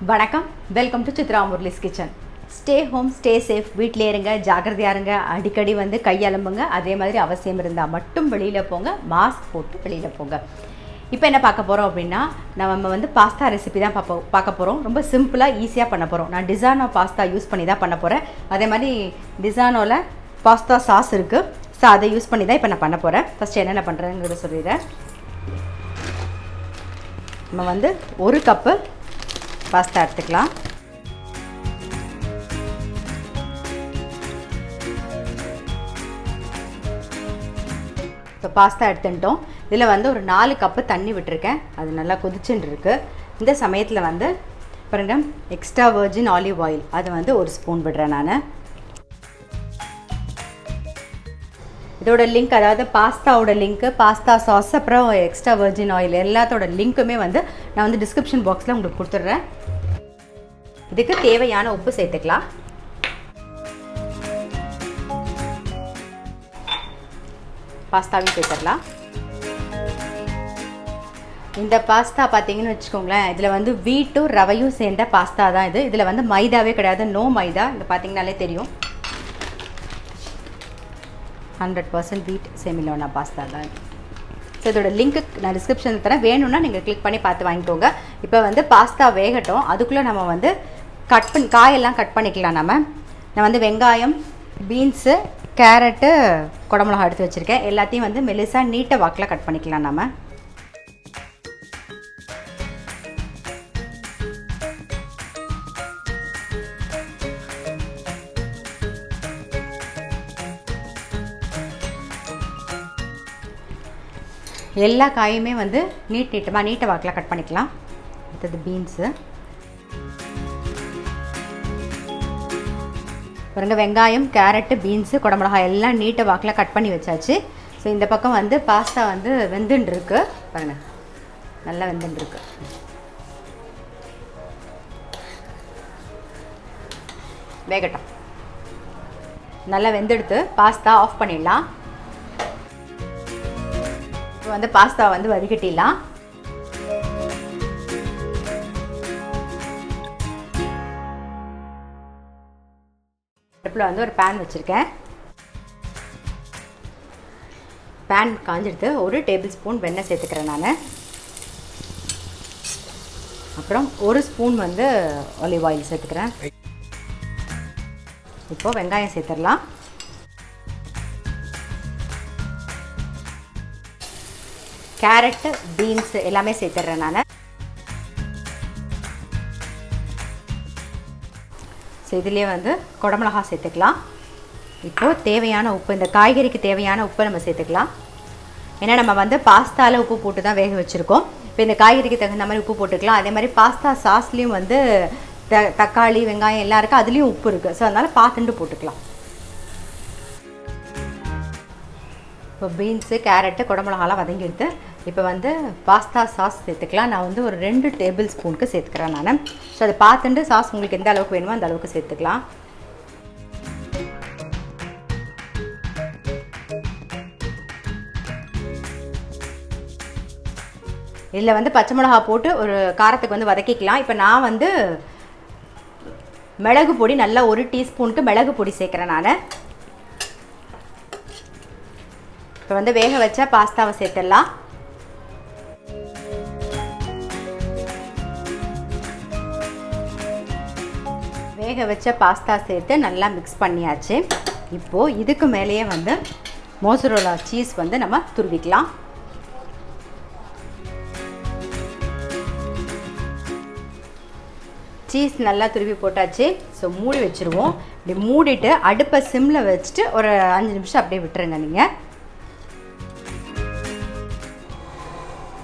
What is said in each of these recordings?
வணக்கம், welcome to Chitra Murali's kitchen. Stay home, stay safe. வீட்டிலே இருங்க, ஜாக்கிரதையாக இருங்க. அடிக்கடி கையலம்புங்க. அதே மாதிரி அவசியம் இருந்தால் மட்டும் வெளியில் போங்க, மாஸ்க் போட்டு வெளியில் போங்க. இப்போ என்ன பார்க்க போகிறோம் அப்படின்னா, நம்ம பாஸ்தா ரெசிபி தான் பார்க்க போகிறோம். ரொம்ப சிம்பிளாக ஈஸியாக பண்ண போகிறோம். நான் டிசானோ பாஸ்தா யூஸ் பண்ணி தான் பண்ண போகிறேன். அதே மாதிரி டிசானோவில் பாஸ்தா சாஸ் இருக்குது. ஸோ அதை யூஸ் பண்ணி தான் இப்போ நான் பண்ண போகிறேன். ஃபஸ்ட்டு என்னென்ன பண்ணுறேங்கிறத சொல்லிடுறேன். நம்ம 1 கப்பு பாஸ்தா எடுத்துக்கலாம். இப்போ பாஸ்தா எடுத்துட்டோம். இதில் ஒரு 4 கப்பு தண்ணி விட்டுருக்கேன். அது நல்லா கொதிச்சுட்டு இருக்கு. இந்த சமயத்தில் பாருங்க, எக்ஸ்ட்ரா வர்ஜின் ஆலிவ் ஆயில் அது 1 ஸ்பூன் விடுறேன் நான். இதோட லிங்க், அதாவது பாஸ்தாவோட லிங்க்கு, பாஸ்தா சாஸ், அப்புறம் எக்ஸ்ட்ரா வர்ஜின் ஆயில் எல்லாத்தோட லிங்க்குமே நான் டிஸ்கிரிப்ஷன் பாக்ஸில் உங்களுக்கு கொடுத்துட்றேன். இதுக்கு தேவையான உப்பு சேர்த்துக்கலாம். பாஸ்தாவையும் சேர்த்துடலாம். இந்த பாஸ்தா பார்த்தீங்கன்னு வச்சுக்கோங்களேன், இதில் வீட்டும் ரவையும் சேர்ந்த பாஸ்தா தான் இது. இதில் மைதாவே கிடையாது, நோ மைதா. இங்கே பார்த்தீங்கன்னாலே தெரியும், 100% வீட் செமிலோனா பாஸ்தா தான். ஸோ இதோட லிங்க்கு நான் டிஸ்கிரிப்ஷனில் தரேன். வேணும்னா நீங்கள் கிளிக் பண்ணி பார்த்து வாங்கிக்கோங்க. இப்போ பாஸ்தா வேகட்டும். அதுக்குள்ளே நம்ம காயெல்லாம் கட் பண்ணிக்கலாம். நான் வெங்காயம், பீன்ஸு, கேரட்டு, குடமிளகா எடுத்து வச்சுருக்கேன். எல்லாத்தையும் மெலிசாக நீட்டை வாக்கில் கட் பண்ணிக்கலாம். நம்ம எல்லா காயுமே நீட்டை வாக்கில் கட் பண்ணிக்கலாம். அடுத்தது பீன்ஸு. பாருங்க, வெங்காயம், கேரட்டு, பீன்ஸு, குடமிளகாய் எல்லாம் நீட்டை வாக்கில் கட் பண்ணி வச்சாச்சு. ஸோ இந்த பக்கம் பாஸ்தா வெந்துட்டுருக்கு. பாருங்கள், நல்லா வெந்துட்டுருக்கு. வேகட்டும். நல்லா வெந்தெடுத்து பாஸ்தா ஆஃப் பண்ணிடலாம். இப்போ பாஸ்தா வடிகட்டிடலாம். அடுப்பில் ஒரு பேன் வச்சுருக்கேன். பேன் காஞ்சிடுத்து. 1 டேபிள் ஸ்பூன் வெண்ணெய் சேர்த்துக்கிறேன் நான். அப்புறம் 1 ஸ்பூன் ஆலிவ் ஆயில் சேர்த்துக்கிறேன். இப்போது வெங்காயம் சேர்த்துடலாம். கேரட்டு, பீன்ஸு எல்லாமே சேர்த்துட்றேன் நான். ஸோ இதுலேயே குடமிளகா சேர்த்துக்கலாம். இப்போது தேவையான உப்பு, இந்த காய்கறிக்கு தேவையான உப்பை நம்ம சேர்த்துக்கலாம். ஏன்னா நம்ம பாஸ்தாவில் உப்பு போட்டு தான் வேக வச்சுருக்கோம். இப்போ இந்த காய்கறிக்கு தகுந்த மாதிரி உப்பு போட்டுக்கலாம். அதே மாதிரி பாஸ்தா சாஸ்லேயும் தக்காளி, வெங்காயம் எல்லாம் இருக்குது, அதுலேயும் உப்பு இருக்குது. ஸோ அதனால் பார்த்துட்டு போட்டுக்கலாம். இப்போ பீன்ஸு, கேரட்டு, குடமிளகாலாம் வதங்கிடுது. இப்போ பாஸ்தா சாஸ் சேர்த்துக்கலாம். நான் ஒரு 2 டேபிள் ஸ்பூனுக்கு சேர்த்துக்கிறேன் நான். ஸோ அதை பார்த்துட்டு சாஸ் உங்களுக்கு எந்த அளவுக்கு வேணுமோ அந்த அளவுக்கு சேர்த்துக்கலாம். இதில் பச்சை மிளகா போட்டு ஒரு காரத்துக்கு வதக்கிக்கலாம். இப்போ நான் மிளகு பொடி, நல்லா 1 டீஸ்பூனுக்கு மிளகு பொடி சேர்க்குறேன் நான். இப்போ வேக வச்ச பாஸ்தாவை சேர்த்துடலாம். வேக வச்ச பாஸ்தா சேர்த்து நல்லா மிக்ஸ் பண்ணியாச்சு. இப்போது இதுக்கு மேலேயே மோசரோலா சீஸ் நம்ம துருவிக்கலாம். சீஸ் நல்லா துருவி போட்டாச்சு. ஸோ மூடி வச்சுருவோம். இப்படி மூடிட்டு அடுப்பை சிம்மில் வச்சுட்டு ஒரு 5 நிமிஷம் அப்படியே விட்டுருங்க நீங்கள்.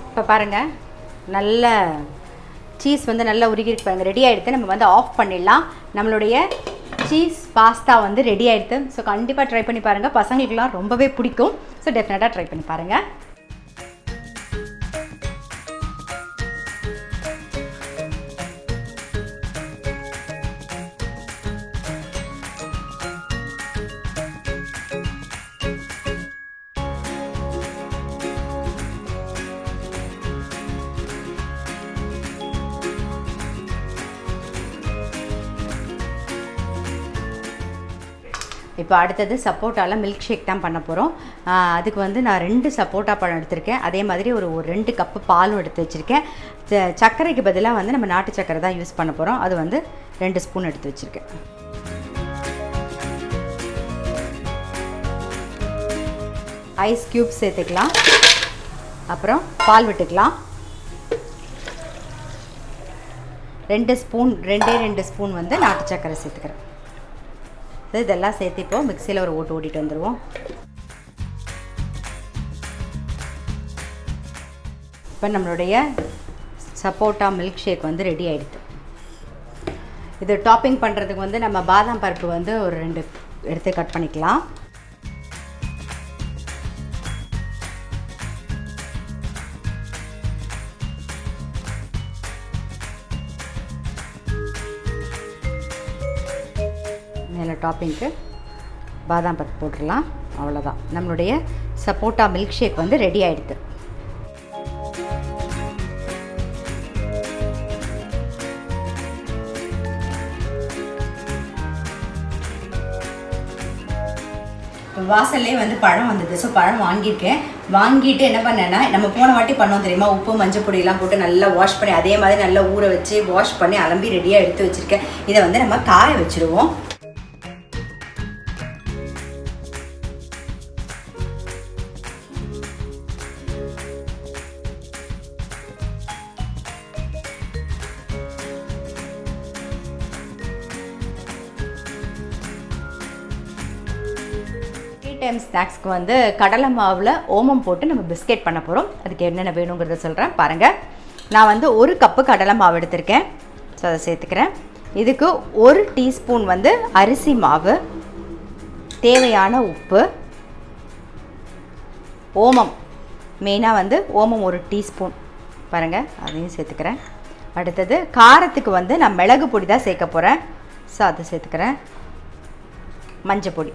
இப்போ பாருங்கள், நல்ல சீஸ் நல்லா உருகிருக்கு பாருங்கள், ரெடி ஆகிடுது. நம்ம ஆஃப் பண்ணிடலாம். நம்மளுடைய சீஸ் பாஸ்தா ரெடி ஆகிடுது. ஸோ கண்டிப்பாக ட்ரை பண்ணி பாருங்கள். பசங்களுக்கெல்லாம் ரொம்பவே பிடிக்கும். ஸோ டெஃபினட்டாக ட்ரை பண்ணி பாருங்கள். இப்போ அடுத்தது சப்போட்டாவில் மில்க் ஷேக் தான் பண்ண போகிறோம். அதுக்கு வந்து நான் 2 சப்போட்டா பழம் எடுத்திருக்கேன். அதே மாதிரி ஒரு 2 கப்பு பாலும் எடுத்து வச்சுருக்கேன். சர்க்கரைக்கு பதிலாக வந்து நம்ம நாட்டு சர்க்கரை தான் யூஸ் பண்ண போகிறோம். அது வந்து 2 ஸ்பூன் எடுத்து வச்சுருக்கேன். ஐஸ் க்யூப் சேர்த்துக்கலாம். அப்புறம் பால் விட்டுக்கலாம். 2 ஸ்பூன் வந்து நாட்டு சர்க்கரை சேர்த்துக்கிறேன். இதெல்லாம் சேர்த்து இப்போ மிக்சியில் ஒரு ஓட்டிட்டு வந்துடுவோம். இப்போ நம்மளுடைய சப்போட்டா மில்க் ஷேக் வந்து ரெடி ஆகிடுது. இது டாப்பிங் பண்ணுறதுக்கு வந்து நம்ம பாதாம் பருப்பு வந்து ஒரு 2 எடுத்து கட் பண்ணிக்கலாம். மேலே டாப்பிங்க்கு பாதாம் பருப்பு போட்டுடலாம். அவ்வளோதான், நம்மளுடைய சப்போட்டா மில்க் ஷேக் வந்து ரெடி ஆகிடுது. வாசல்லே வந்து பழம் வந்தது. ஸோ பழம் வாங்கிட்டு என்ன பண்ணேன்னா, நம்ம போன வாட்டி பண்ணோம் தெரியுமா, உப்பு மஞ்சள் பொடியெல்லாம் போட்டு நல்லா வாஷ் பண்ணி அதே மாதிரி நல்லா ஊற வச்சு வாஷ் பண்ணி அலம்பி ரெடியாக எடுத்து வச்சுருக்கேன். இதை வந்து நம்ம காய வச்சுருவோம். டைம் ஸ்நாக்ஸ்க்கு வந்து கடலை மாவில் ஓமம் போட்டு நம்ம பிஸ்கெட் பண்ண போகிறோம். அதுக்கு என்னென்ன வேணுங்கிறத சொல்கிறேன் பாருங்கள். நான் வந்து 1 கப்பு கடலை மாவு எடுத்திருக்கேன். ஸோ அதை சேர்த்துக்கிறேன். இதுக்கு 1 டீஸ்பூன் வந்து அரிசி மாவு, தேவையான உப்பு, ஓமம், மெயினாக வந்து ஓமம் 1 டீஸ்பூன் பாருங்கள், அதையும் சேர்த்துக்கிறேன். அடுத்தது காரத்துக்கு வந்து நான் மிளகு பொடி தான் சேர்க்க போகிறேன். ஸோ அதை சேர்த்துக்கிறேன். மஞ்சள் பொடி,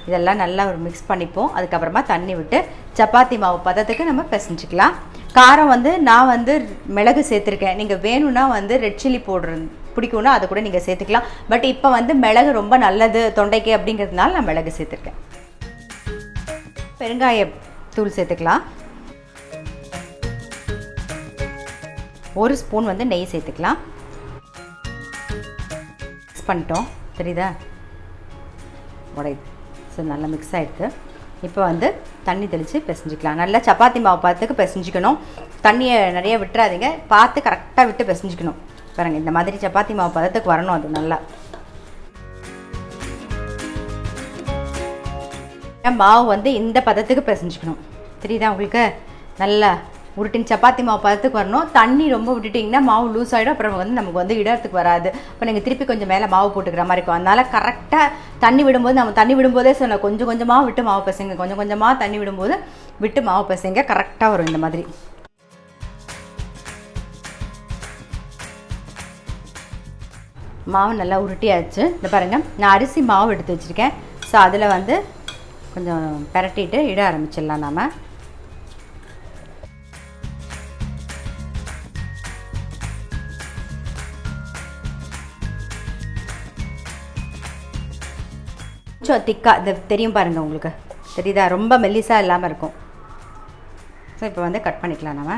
இதெல்லாம் நல்லா ஒரு மிக்ஸ் பண்ணிப்போம். அதுக்கப்புறமா தண்ணி விட்டு சப்பாத்தி மாவு பதத்துக்கு நம்ம பிசைஞ்சிக்கலாம். காரம் வந்து நான் வந்து மிளகு சேர்த்துருக்கேன். நீங்கள் வேணும்னா வந்து ரெட் சில்லி பிடிக்கும்னா அதை கூட நீங்கள் சேர்த்துக்கலாம். பட் இப்போ வந்து மிளகு ரொம்ப நல்லது தொண்டைக்கு அப்படிங்கிறதுனால நான் மிளகு சேர்த்துருக்கேன். பெருங்காய தூள் சேர்த்துக்கலாம். 1 ஸ்பூன் வந்து நெய் சேர்த்துக்கலாம். மிக்ஸ் பண்ணிட்டோம், தெரியுதா, உடையுது. ஸோ நல்லா மிக்ஸ் ஆகிடுது. இப்போ வந்து தண்ணி தெளித்து பிசைஞ்சிக்கலாம். நல்லா சப்பாத்தி மாவு பார்த்துக்கு பிசைஞ்சிக்கணும். தண்ணியை நிறைய விட்டுறாதீங்க, பார்த்து கரெக்டாக விட்டு பிசைஞ்சிக்கணும். பாருங்கள், இந்த மாதிரி சப்பாத்தி மாவு பதத்துக்கு வரணும். அது நல்லா மாவு வந்து இந்த பதத்துக்கு பிசைஞ்சிக்கணும். தெரியுதா உங்களுக்கு? நல்லா உருட்டின் சப்பாத்தி மாவு பதத்துக்கு வரணும். தண்ணி ரொம்ப விட்டுட்டிங்கன்னா மாவு லூஸ் ஆகிடும். அப்புறம் வந்து நமக்கு வந்து இடத்துக்கு வராது. இப்போ நீங்கள் திருப்பி கொஞ்சம் மேலே மாவு போட்டுக்கிற மாதிரி இருக்கும். அதனால் கரெக்டாக தண்ணி விடும்போது, நம்ம தண்ணி விடும்போதே சொன்ன கொஞ்சம் கொஞ்சமாக விட்டு மாவு பசங்க, கொஞ்சம் கொஞ்சமாக தண்ணி விடும்போது விட்டு மாவு பசங்க கரெக்டாக வரும். இந்த மாதிரி மாவு நல்லா உருட்டியாச்சு. இந்த பாருங்கள், நான் அரிசி மாவு எடுத்து வச்சுருக்கேன். ஸோ அதில் வந்து கொஞ்சம் பரட்டிட்டு இட ஆரம்பிச்சிடலாம். நாம் கொஞ்சம் திக்காக இது தெரியும் பாருங்கள், உங்களுக்கு தெரியுதா, ரொம்ப மெல்லிசாக இல்லாமல் இருக்கும். ஸோ இப்போ வந்து கட் பண்ணிக்கலாம். நம்ம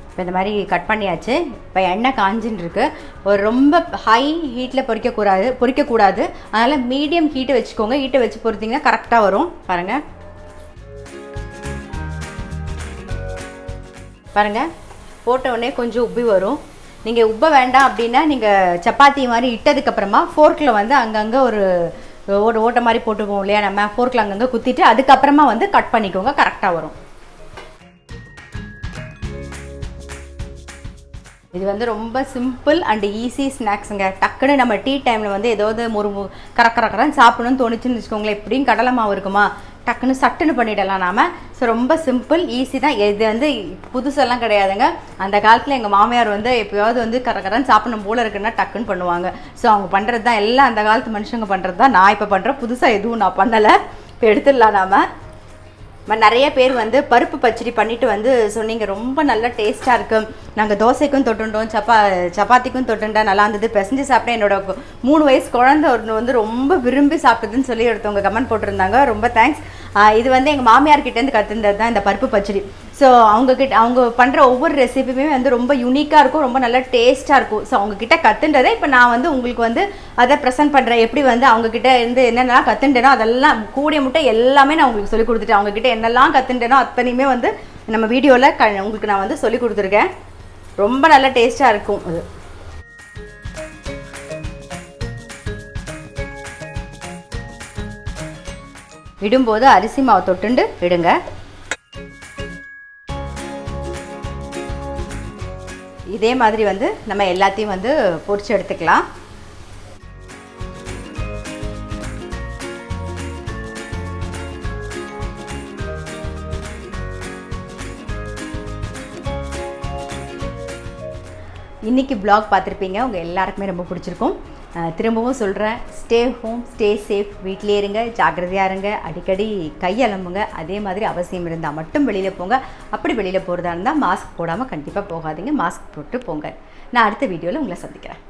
இப்போ இந்த மாதிரி கட் பண்ணியாச்சு. இப்போ எண்ணெய் காஞ்சின்னு இருக்குது. ஒரு ரொம்ப ஹை ஹீட்டில் பொரிக்கக்கூடாது. அதனால் மீடியம் ஹீட்டை வச்சுக்கோங்க. ஹீட்டை வச்சு பொறுத்திங்கன்னா கரெக்டாக வரும். பாருங்கள் போட்ட உடனே கொஞ்சம் உப்பி வரும். நீங்கள் உப்ப வேண்டாம் அப்படின்னா நீங்கள் சப்பாத்தி மாதிரி இட்டதுக்கப்புறமா ஃபோர்க்கில் வந்து அங்கங்கே ஒரு ஓட்டை மாதிரி போட்டுப்போம் இல்லையா, நம்ம ஃபோர்க்கில் அங்கங்கே குத்திட்டு அதுக்கப்புறமா வந்து கட் பண்ணிக்கோங்க, கரெக்டாக வரும். இது வந்து ரொம்ப சிம்பிள் அண்ட் ஈஸி ஸ்நாக்ஸுங்க. டக்குன்னு நம்ம டீ டைமில் வந்து ஏதாவது கரக்கரன்னு சாப்பிடணும்னு தோணுச்சுன்னு வச்சுக்கோங்களேன். எப்படியும் கடலை மாவு இருக்குமா, டக்குன்னு சட்டுன்னு பண்ணிடலாம் நாம். ஸோ ரொம்ப சிம்பிள் ஈஸி தான். இது வந்து புதுசெல்லாம் கிடையாதுங்க. அந்த காலத்தில் எங்கள் மாமியார் வந்து எப்போயாவது வந்து கரக்கரன்னு சாப்பிடணும் போல் இருக்குன்னா டக்குன்னு பண்ணுவாங்க. ஸோ அவங்க பண்ணுறது தான் எல்லாம் அந்த காலத்து மனுஷங்க பண்ணுறது தான். நான் இப்போ பண்ணுறேன், புதுசாக எதுவும் நான் பண்ணலை. இப்போ எடுத்துடலாம் நாம். நிறைய பேர் வந்து பருப்பு பச்சடி பண்ணிட்டு வந்து சொன்னீங்க, ரொம்ப நல்லா டேஸ்ட்டாக இருக்குது, நாங்கள் தோசைக்கும் தொட்டுண்டோம், சப்பாத்திக்கும் தொட்டுண்டா நல்லா இருந்தது, பிசைஞ்சு சாப்பிட்டேன், என்னோட 3 வயசு குழந்தை ஒன்று வந்து ரொம்ப விரும்பி சாப்பிட்டதுன்னு சொல்லி ஒருத்தவங்க கமெண்ட் போட்டிருந்தாங்க. ரொம்ப தேங்க்ஸ். இது வந்து எங்கள் மாமியார்கிட்டேருந்து கற்றுந்தது தான் இந்த பருப்பு பச்சடி. ஸோ அவங்க பண்ணுற ஒவ்வொரு ரெசிபியுமே வந்து ரொம்ப யூனிக்காக இருக்கும், ரொம்ப நல்லா டேஸ்ட்டாக இருக்கும். ஸோ அவங்கக்கிட்ட கற்றுன்றதை இப்போ நான் வந்து உங்களுக்கு வந்து அதை ப்ரெசென்ட் பண்ணுறேன். எப்படி வந்து அவங்கக்கிட்ட இருந்து என்னென்னலாம் கற்றுண்டேனோ அதெல்லாம் கூடிய முட்டை எல்லாமே நான் உங்களுக்கு சொல்லிக் கொடுத்துட்டேன். அவங்கக்கிட்ட என்னெல்லாம் கற்றுண்டேனோ அத்தனையுமே வந்து நம்ம வீடியோவில் உங்களுக்கு நான் வந்து சொல்லிக் கொடுத்துருக்கேன். ரொம்ப நல்லா டேஸ்ட்டாக இருக்கும் அது. இடும்போது அரிசி மாவு தொட்டுண்டு இடுங்க. இதே மாதிரி வந்து நம்ம எல்லாத்தையும் வந்து பொரிச்சு எடுத்துக்கலாம். இன்றைக்கி வ்ளாக் பார்த்துருப்பீங்க, உங்கள் எல்லாருக்குமே ரொம்ப பிடிச்சிருக்கும். திரும்பவும் சொல்கிறேன், ஸ்டே ஹோம், ஸ்டே சேஃப், வீட்டிலே இருங்க, ஜாக்கிரதையாக இருங்க, அடிக்கடி கையலம்புங்க. அதே மாதிரி அவசியம் இருந்தால் மட்டும் வெளியில் போங்க. அப்படி வெளியில் போகிறதா இருந்தால் மாஸ்க் போடாமல் கண்டிப்பாக போகாதீங்க, மாஸ்க் போட்டு போங்க. நான் அடுத்த வீடியோவில் உங்களை சந்திக்கிறேன்.